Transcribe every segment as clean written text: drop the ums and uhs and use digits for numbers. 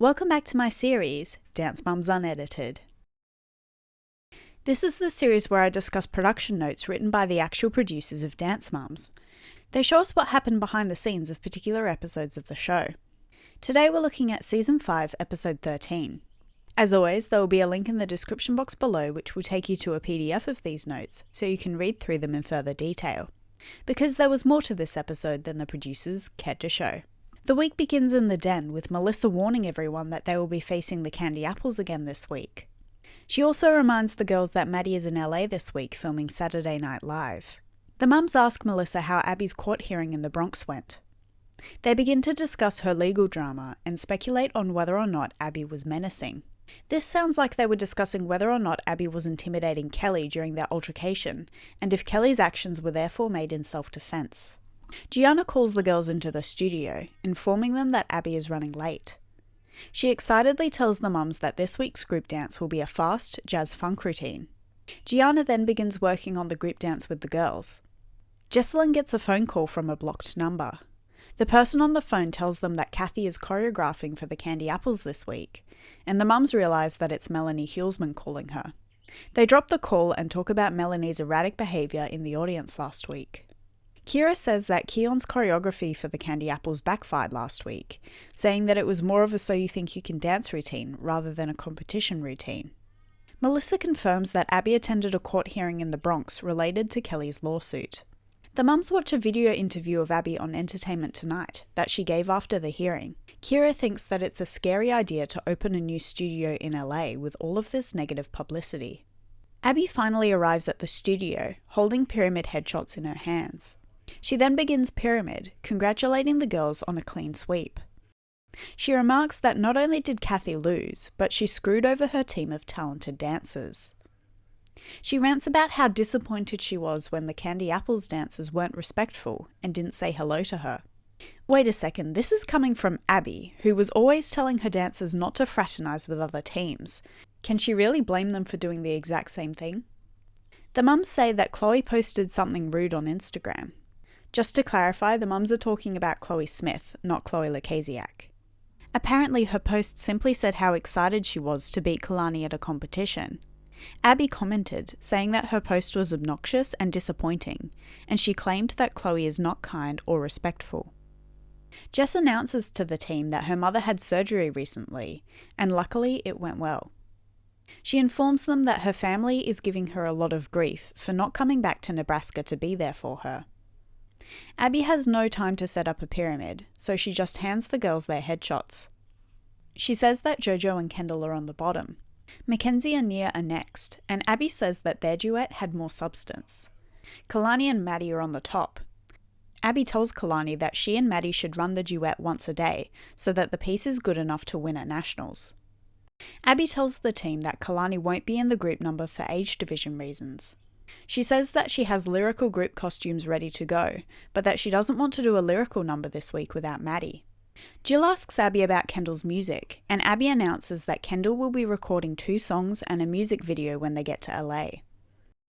Welcome back to my series, Dance Mums Unedited. This is the series where I discuss production notes written by the actual producers of Dance Mums. They show us what happened behind the scenes of particular episodes of the show. Today we're looking at Season 5, Episode 13. As always, there will be a link in the description box below which will take you to a PDF of these notes so you can read through them in further detail, because there was more to this episode than the producers cared to show. The week begins in the den with Melissa warning everyone that they will be facing the candy apples again this week. She also reminds the girls that Maddie is in LA this week filming Saturday Night Live. The mums ask Melissa how Abby's court hearing in the Bronx went. They begin to discuss her legal drama and speculate on whether or not Abby was menacing. This sounds like they were discussing whether or not Abby was intimidating Kelly during their altercation, and if Kelly's actions were therefore made in self-defense. Gianna calls the girls into the studio, informing them that Abby is running late. She excitedly tells the mums that this week's group dance will be a fast, jazz-funk routine. Gianna then begins working on the group dance with the girls. Jessalyn gets a phone call from a blocked number. The person on the phone tells them that Kathy is choreographing for the Candy Apples this week, and the mums realise that it's Melanie Hulsman calling her. They drop the call and talk about Melanie's erratic behaviour in the audience last week. Kira says that Keon's choreography for the Candy Apples backfired last week, saying that it was more of a so you think you can dance routine rather than a competition routine. Melissa confirms that Abby attended a court hearing in the Bronx related to Kelly's lawsuit. The mums watch a video interview of Abby on Entertainment Tonight that she gave after the hearing. Kira thinks that it's a scary idea to open a new studio in LA with all of this negative publicity. Abby finally arrives at the studio, holding pyramid headshots in her hands. She then begins Pyramid, congratulating the girls on a clean sweep. She remarks that not only did Kathy lose, but she screwed over her team of talented dancers. She rants about how disappointed she was when the Candy Apples dancers weren't respectful and didn't say hello to her. Wait a second, this is coming from Abby, who was always telling her dancers not to fraternize with other teams. Can she really blame them for doing the exact same thing? The mums say that Chloe posted something rude on Instagram. Just to clarify, the mums are talking about Chloe Smith, not Chloe Lukasiak. Apparently her post simply said how excited she was to beat Kalani at a competition. Abby commented, saying that her post was obnoxious and disappointing, and she claimed that Chloe is not kind or respectful. Jess announces to the team that her mother had surgery recently, and luckily it went well. She informs them that her family is giving her a lot of grief for not coming back to Nebraska to be there for her. Abby has no time to set up a pyramid, so she just hands the girls their headshots. She says that Jojo and Kendall are on the bottom. Mackenzie and Nia are next, and Abby says that their duet had more substance. Kalani and Maddie are on the top. Abby tells Kalani that she and Maddie should run the duet once a day so that the piece is good enough to win at nationals. Abby tells the team that Kalani won't be in the group number for age division reasons. She says that she has lyrical group costumes ready to go, but that she doesn't want to do a lyrical number this week without Maddie. Jill asks Abby about Kendall's music, and Abby announces that Kendall will be recording 2 songs and a music video when they get to LA.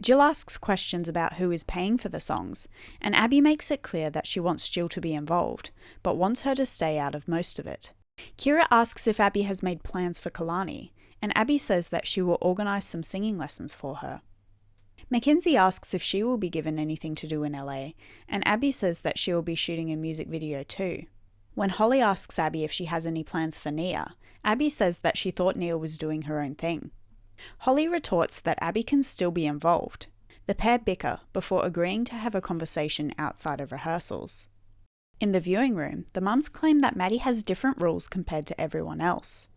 Jill asks questions about who is paying for the songs, and Abby makes it clear that she wants Jill to be involved, but wants her to stay out of most of it. Kira asks if Abby has made plans for Kalani, and Abby says that she will organise some singing lessons for her. Mackenzie asks if she will be given anything to do in LA, and Abby says that she will be shooting a music video too. When Holly asks Abby if she has any plans for Nia, Abby says that she thought Nia was doing her own thing. Holly retorts that Abby can still be involved. The pair bicker before agreeing to have a conversation outside of rehearsals. In the viewing room, the mums claim that Maddie has different rules compared to everyone else.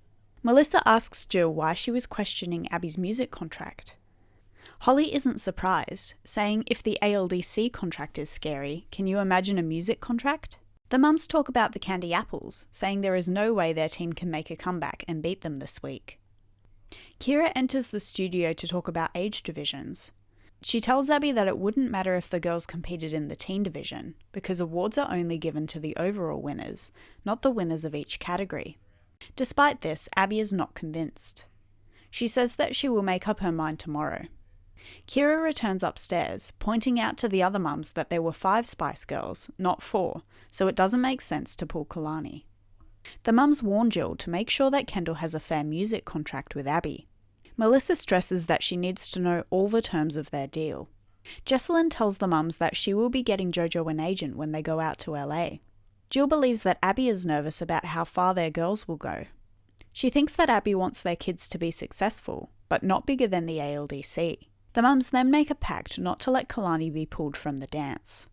Melissa asks Jill why she was questioning Abby's music contract. Holly isn't surprised, saying if the ALDC contract is scary, can you imagine a music contract? The mums talk about the Candy Apples, saying there is no way their team can make a comeback and beat them this week. Kira enters the studio to talk about age divisions. She tells Abby that it wouldn't matter if the girls competed in the teen division, because awards are only given to the overall winners, not the winners of each category. Despite this, Abby is not convinced. She says that she will make up her mind tomorrow. Kira returns upstairs, pointing out to the other mums that there were 5 Spice Girls, not 4, so it doesn't make sense to pull Kalani. The mums warn Jill to make sure that Kendall has a fair music contract with Abby. Melissa stresses that she needs to know all the terms of their deal. Jessalyn tells the mums that she will be getting JoJo an agent when they go out to LA. Jill believes that Abby is nervous about how far their girls will go. She thinks that Abby wants their kids to be successful, but not bigger than the ALDC. The mums then make a pact not to let Kalani be pulled from the dance.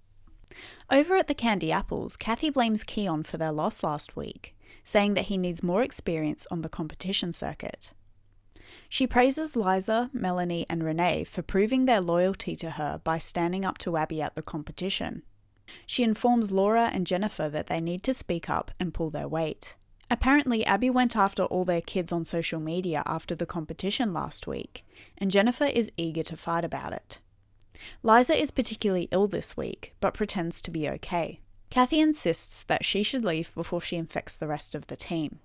Over at the Candy Apples, Kathy blames Keon for their loss last week, saying that he needs more experience on the competition circuit. She praises Liza, Melanie and Renee for proving their loyalty to her by standing up to Abby at the competition. She informs Laura and Jennifer that they need to speak up and pull their weight. Apparently, Abby went after all their kids on social media after the competition last week, and Jennifer is eager to fight about it. Liza is particularly ill this week, but pretends to be okay. Kathy insists that she should leave before she infects the rest of the team.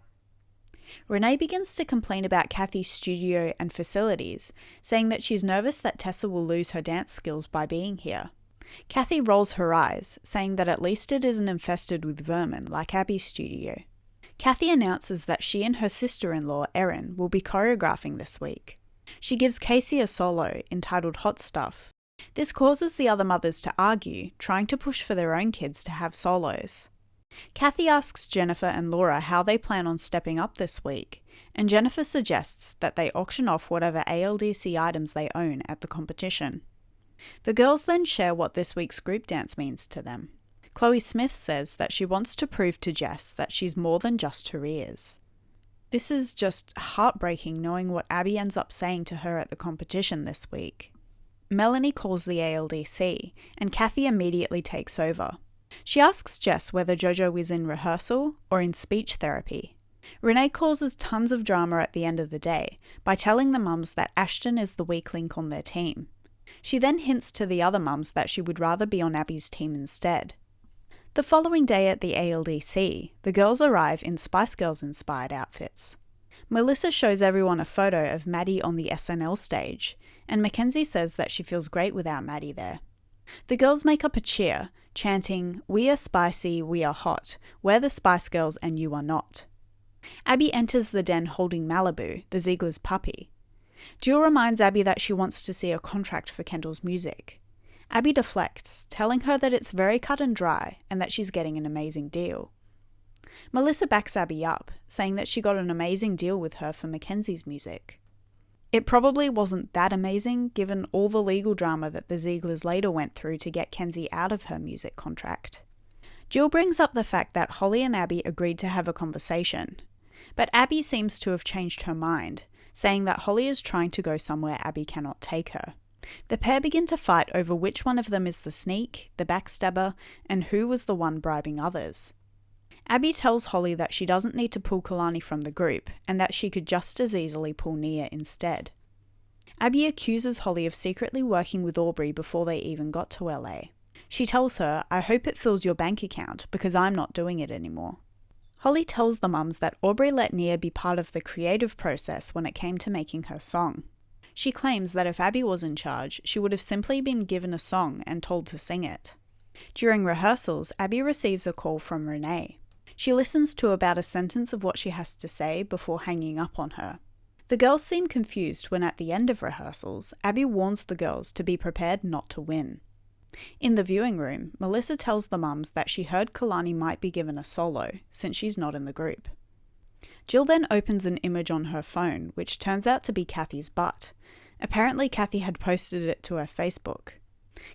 Renee begins to complain about Kathy's studio and facilities, saying that she's nervous that Tessa will lose her dance skills by being here. Kathy rolls her eyes, saying that at least it isn't infested with vermin like Abby's studio. Kathy announces that she and her sister-in-law, Erin, will be choreographing this week. She gives Casey a solo, entitled Hot Stuff. This causes the other mothers to argue, trying to push for their own kids to have solos. Kathy asks Jennifer and Laura how they plan on stepping up this week, and Jennifer suggests that they auction off whatever ALDC items they own at the competition. The girls then share what this week's group dance means to them. Chloe Smith says that she wants to prove to Jess that she's more than just her ears. This is just heartbreaking knowing what Abby ends up saying to her at the competition this week. Melanie calls the ALDC, and Kathy immediately takes over. She asks Jess whether JoJo is in rehearsal or in speech therapy. Renee causes tons of drama at the end of the day by telling the mums that Ashton is the weak link on their team. She then hints to the other mums that she would rather be on Abby's team instead. The following day at the ALDC, the girls arrive in Spice Girls-inspired outfits. Melissa shows everyone a photo of Maddie on the SNL stage, and Mackenzie says that she feels great without Maddie there. The girls make up a cheer, chanting, "We are spicy, we are hot, we're the Spice Girls and you are not." Abby enters the den holding Malibu, the Ziegler's puppy. Jill reminds Abby that she wants to see a contract for Kendall's music. Abby deflects, telling her that it's very cut and dry and that she's getting an amazing deal. Melissa backs Abby up, saying that she got an amazing deal with her for Mackenzie's music. It probably wasn't that amazing given all the legal drama that the Zieglers later went through to get Kenzie out of her music contract. Jill brings up the fact that Holly and Abby agreed to have a conversation, but Abby seems to have changed her mind, saying that Holly is trying to go somewhere Abby cannot take her. The pair begin to fight over which one of them is the sneak, the backstabber, and who was the one bribing others. Abby tells Holly that she doesn't need to pull Kalani from the group, and that she could just as easily pull Nia instead. Abby accuses Holly of secretly working with Aubrey before they even got to LA. She tells her, "I hope it fills your bank account, because I'm not doing it anymore." Holly tells the mums that Aubrey let Nia be part of the creative process when it came to making her song. She claims that if Abby was in charge, she would have simply been given a song and told to sing it. During rehearsals, Abby receives a call from Renee. She listens to about a sentence of what she has to say before hanging up on her. The girls seem confused when at the end of rehearsals, Abby warns the girls to be prepared not to win. In the viewing room, Melissa tells the mums that she heard Kalani might be given a solo, since she's not in the group. Jill then opens an image on her phone, which turns out to be Kathy's butt. Apparently Kathy had posted it to her Facebook.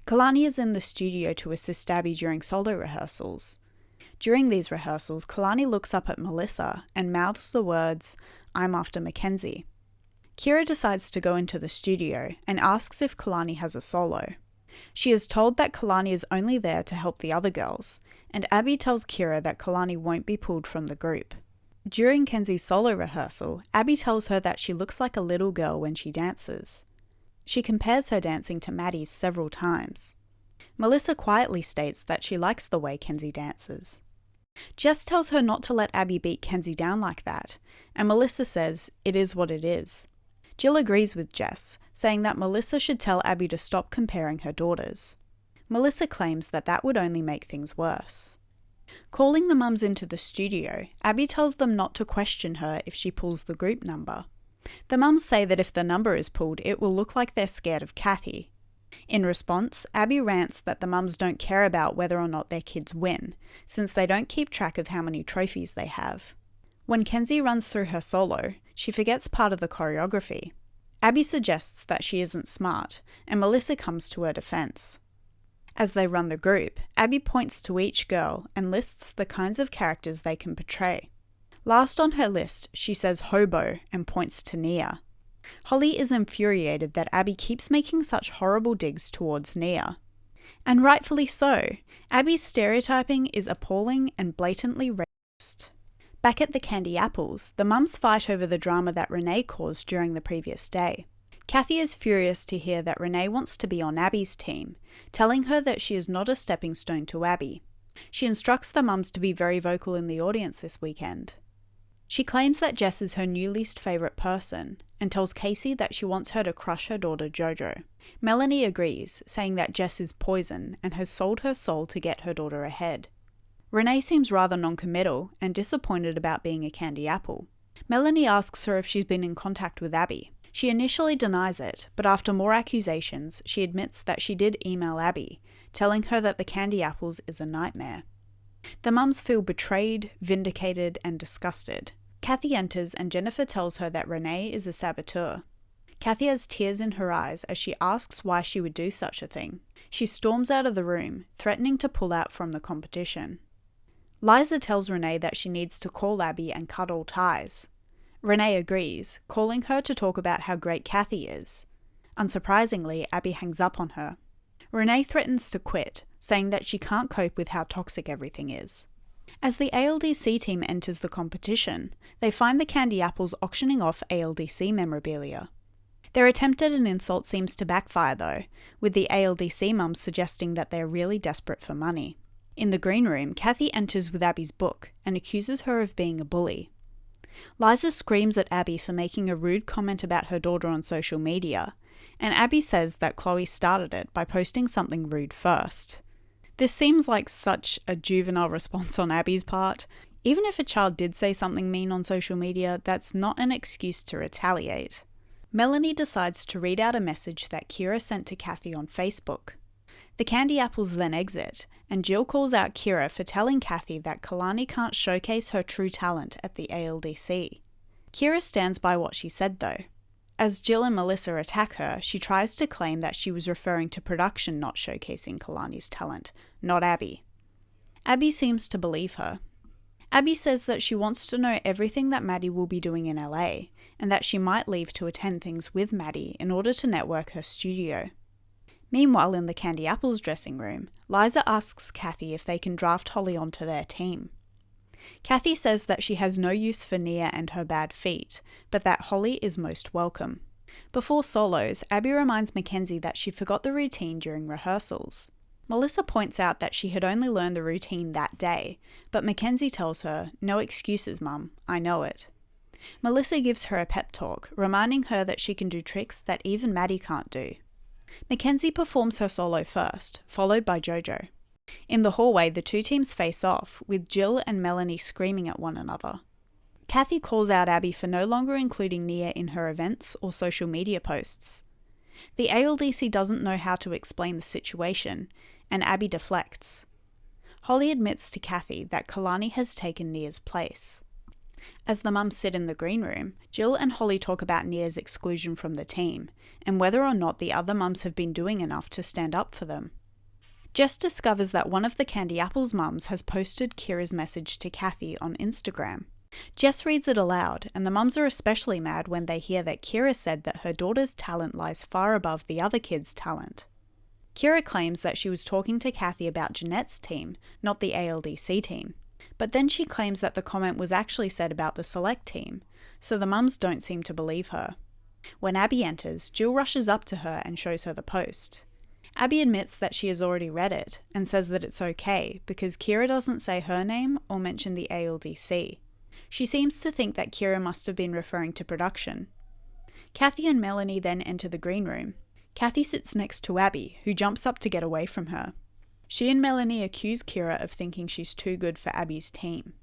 Kalani is in the studio to assist Abby during solo rehearsals. During these rehearsals, Kalani looks up at Melissa and mouths the words, "I'm after Mackenzie." Kira decides to go into the studio and asks if Kalani has a solo. She is told that Kalani is only there to help the other girls, and Abby tells Kira that Kalani won't be pulled from the group. During Kenzie's solo rehearsal, Abby tells her that she looks like a little girl when she dances. She compares her dancing to Maddie's several times. Melissa quietly states that she likes the way Kenzie dances. Jess tells her not to let Abby beat Kenzie down like that, and Melissa says, "It is what it is." Jill agrees with Jess, saying that Melissa should tell Abby to stop comparing her daughters. Melissa claims that that would only make things worse. Calling the mums into the studio, Abby tells them not to question her if she pulls the group number. The mums say that if the number is pulled, it will look like they're scared of Kathy. In response, Abby rants that the mums don't care about whether or not their kids win, since they don't keep track of how many trophies they have. When Kenzie runs through her solo, she forgets part of the choreography. Abby suggests that she isn't smart, and Melissa comes to her defense. As they run the group, Abby points to each girl and lists the kinds of characters they can portray. Last on her list, she says hobo and points to Nia. Holly is infuriated that Abby keeps making such horrible digs towards Nia. And rightfully so. Abby's stereotyping is appalling and blatantly racist. Back at the Candy Apples, the mums fight over the drama that Renee caused during the previous day. Kathy is furious to hear that Renee wants to be on Abby's team, telling her that she is not a stepping stone to Abby. She instructs the mums to be very vocal in the audience this weekend. She claims that Jess is her new least favourite person, and tells Casey that she wants her to crush her daughter Jojo. Melanie agrees, saying that Jess is poison and has sold her soul to get her daughter ahead. Renee seems rather non-committal and disappointed about being a Candy Apple. Melanie asks her if she's been in contact with Abby. She initially denies it, but after more accusations, she admits that she did email Abby, telling her that the Candy Apples is a nightmare. The mums feel betrayed, vindicated, and disgusted. Kathy enters and Jennifer tells her that Renee is a saboteur. Kathy has tears in her eyes as she asks why she would do such a thing. She storms out of the room, threatening to pull out from the competition. Liza tells Renee that she needs to call Abby and cut all ties. Renee agrees, calling her to talk about how great Kathy is. Unsurprisingly, Abby hangs up on her. Renee threatens to quit, saying that she can't cope with how toxic everything is. As the ALDC team enters the competition, they find the Candy Apples auctioning off ALDC memorabilia. Their attempt at an insult seems to backfire though, with the ALDC mums suggesting that they're really desperate for money. In the green room, Kathy enters with Abby's book and accuses her of being a bully. Liza screams at Abby for making a rude comment about her daughter on social media, and Abby says that Chloe started it by posting something rude first. This seems like such a juvenile response on Abby's part. Even if a child did say something mean on social media, that's not an excuse to retaliate. Melanie decides to read out a message that Kira sent to Kathy on Facebook. The Candy Apples then exit, and Jill calls out Kira for telling Kathy that Kalani can't showcase her true talent at the ALDC. Kira stands by what she said though. As Jill and Melissa attack her, she tries to claim that she was referring to production not showcasing Kalani's talent, not Abby. Abby seems to believe her. Abby says that she wants to know everything that Maddie will be doing in LA, and that she might leave to attend things with Maddie in order to network her studio. Meanwhile, in the Candy Apples dressing room, Liza asks Kathy if they can draft Holly onto their team. Kathy says that she has no use for Nia and her bad feet, but that Holly is most welcome. Before solos, Abby reminds Mackenzie that she forgot the routine during rehearsals. Melissa points out that she had only learned the routine that day, but Mackenzie tells her, "No excuses, Mum, I know it." Melissa gives her a pep talk, reminding her that she can do tricks that even Maddie can't do. Mackenzie performs her solo first, followed by Jojo. In the hallway, the two teams face off, with Jill and Melanie screaming at one another. Kathy calls out Abby for no longer including Nia in her events or social media posts. The ALDC doesn't know how to explain the situation, and Abby deflects. Holly admits to Kathy that Kalani has taken Nia's place. As the mums sit in the green room, Jill and Holly talk about Nia's exclusion from the team, and whether or not the other mums have been doing enough to stand up for them. Jess discovers that one of the Candy Apples mums has posted Kira's message to Kathy on Instagram. Jess reads it aloud, and the mums are especially mad when they hear that Kira said that her daughter's talent lies far above the other kids' talent. Kira claims that she was talking to Kathy about Jeanette's team, not the ALDC team. But then she claims that the comment was actually said about the select team, so the mums don't seem to believe her. When Abby enters, Jill rushes up to her and shows her the post. Abby admits that she has already read it, and says that it's okay because Kira doesn't say her name or mention the ALDC. She seems to think that Kira must have been referring to production. Kathy and Melanie then enter the green room. Kathy sits next to Abby, who jumps up to get away from her. She and Melanie accuse Kira of thinking she's too good for Abby's team.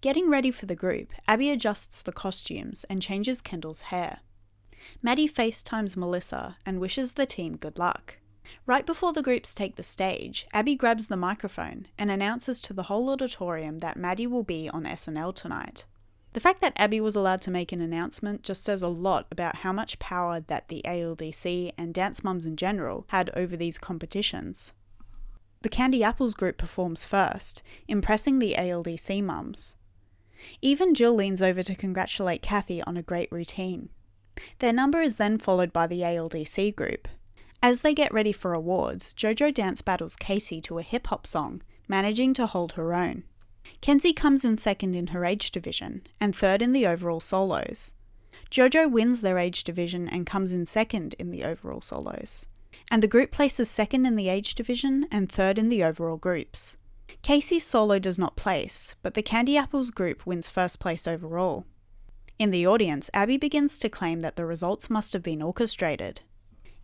Getting ready for the group, Abby adjusts the costumes and changes Kendall's hair. Maddie FaceTimes Melissa and wishes the team good luck. Right before the groups take the stage, Abby grabs the microphone and announces to the whole auditorium that Maddie will be on SNL tonight. The fact that Abby was allowed to make an announcement just says a lot about how much power that the ALDC and Dance Mums in general had over these competitions. The Candy Apples group performs first, impressing the ALDC mums. Even Jill leans over to congratulate Kathy on a great routine. Their number is then followed by the ALDC group. As they get ready for awards, JoJo dance battles Casey to a hip-hop song, managing to hold her own. Kenzie comes in second in her age division, and third in the overall solos. JoJo wins their age division and comes in second in the overall solos. And the group places second in the age division and third in the overall groups. Casey's solo does not place, but the Candy Apples group wins first place overall. In the audience, Abby begins to claim that the results must have been orchestrated.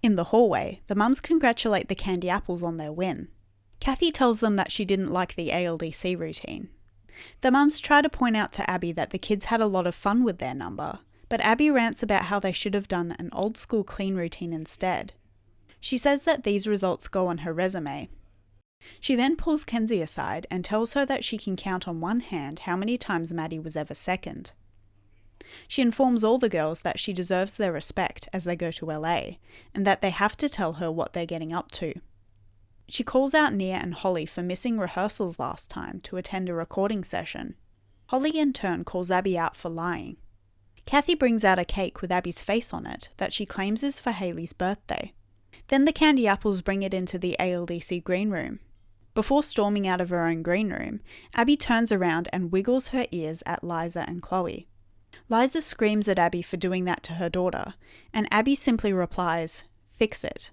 In the hallway, the mums congratulate the Candy Apples on their win. Kathy tells them that she didn't like the ALDC routine. The mums try to point out to Abby that the kids had a lot of fun with their number, but Abby rants about how they should have done an old school clean routine instead. She says that these results go on her resume. She then pulls Kenzie aside and tells her that she can count on one hand how many times Maddie was ever second. She informs all the girls that she deserves their respect as they go to LA, and that they have to tell her what they're getting up to. She calls out Nia and Holly for missing rehearsals last time to attend a recording session. Holly in turn calls Abby out for lying. Kathy brings out a cake with Abby's face on it that she claims is for Haley's birthday. Then the Candy Apples bring it into the ALDC green room. Before storming out of her own green room, Abby turns around and wiggles her ears at Liza and Chloe. Liza screams at Abby for doing that to her daughter, and Abby simply replies, "Fix it."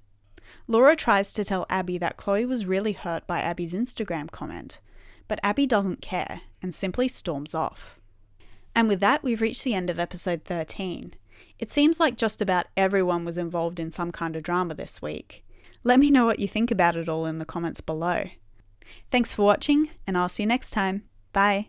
Laura tries to tell Abby that Chloe was really hurt by Abby's Instagram comment, but Abby doesn't care and simply storms off. And with that, we've reached the end of episode 13. It seems like just about everyone was involved in some kind of drama this week. Let me know what you think about it all in the comments below. Thanks for watching, and I'll see you next time. Bye!